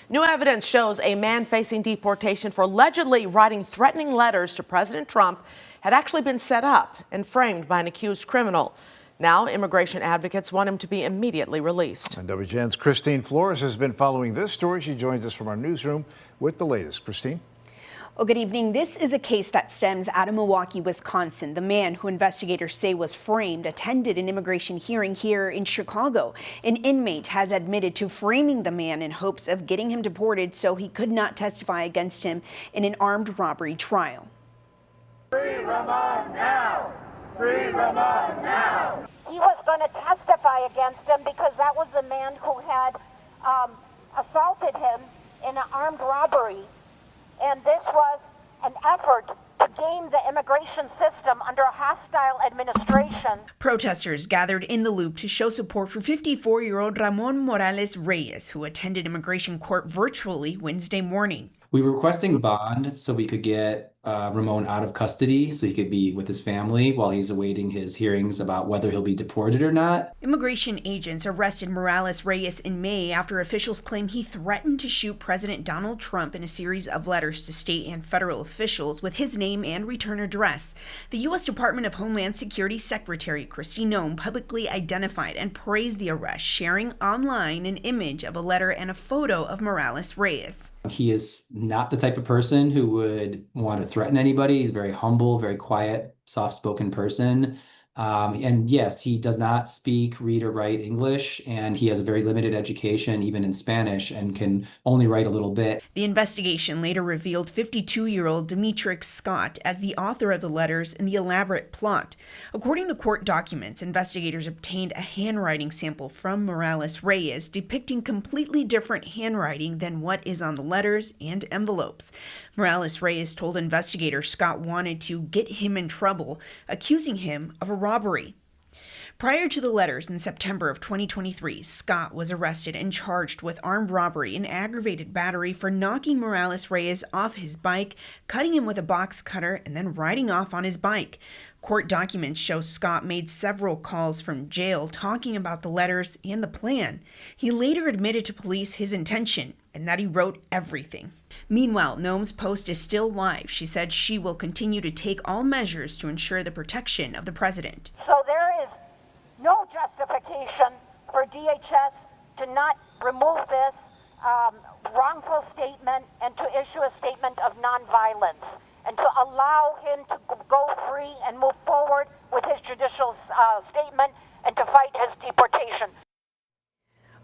New evidence shows a man facing deportation for allegedly writing threatening letters to President Trump had actually been set up and framed by an accused criminal. Now, immigration advocates want him to be immediately released. And WGN's Christine Flores has been following this story. She joins us from our newsroom with the latest. Christine? Well, good evening. This is a case that stems out of Milwaukee, Wisconsin. The man who investigators say was framed attended an immigration hearing here in Chicago. An inmate has admitted to framing the man in hopes of getting him deported so he could not testify against him in an armed robbery trial. Free Ramon now! Free Ramon now! He was going to testify against him because that was the man who had assaulted him in an armed robbery. And this was an effort to game the immigration system under a hostile administration. Protesters gathered in the Loop to show support for 54-year-old Ramon Morales Reyes, who attended immigration court virtually Wednesday morning. We were requesting bond so we could get Ramon out of custody so he could be with his family while he's awaiting his hearings about whether he'll be deported or not. Immigration agents arrested Morales Reyes in May after officials claim he threatened to shoot President Donald Trump in a series of letters to state and federal officials with his name and return address. The U.S. Department of Homeland Security Secretary Kristi Noem publicly identified and praised the arrest, sharing online an image of a letter and a photo of Morales Reyes. He is not the type of person who would want to threaten anybody. He's very humble, very quiet, soft-spoken person. And yes, he does not speak, read, or write English, and he has a very limited education, even in Spanish, and can only write a little bit. The investigation later revealed 52-year-old Demetrix Scott as the author of the letters and the elaborate plot. According to court documents, investigators obtained a handwriting sample from Morales Reyes depicting completely different handwriting than what is on the letters and envelopes. Morales Reyes told investigators Scott wanted to get him in trouble, accusing him of a robbery. Prior to the letters in September of 2023, Scott was arrested and charged with armed robbery and aggravated battery for knocking Morales Reyes off his bike, cutting him with a box cutter, and then riding off on his bike. Court documents show Scott made several calls from jail talking about the letters and the plan. He later admitted to police his intention and that he wrote everything. Meanwhile, Noem's post is still live. She said she will continue to take all measures to ensure the protection of the president. So there is no justification for DHS to not remove this wrongful statement and to issue a statement of nonviolence and to allow him to go free and move forward with his judicial statement and to fight his deportation.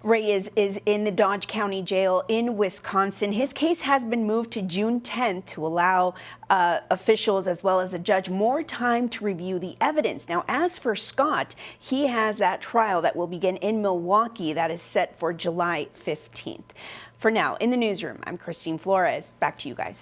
Reyes is in the Dodge County Jail in Wisconsin. His case has been moved to June 10th to allow officials as well as the judge more time to review the evidence. Now, as for Scott, he has that trial that will begin in Milwaukee that is set for July 15th. For now, in the newsroom, I'm Christine Flores. Back to you guys.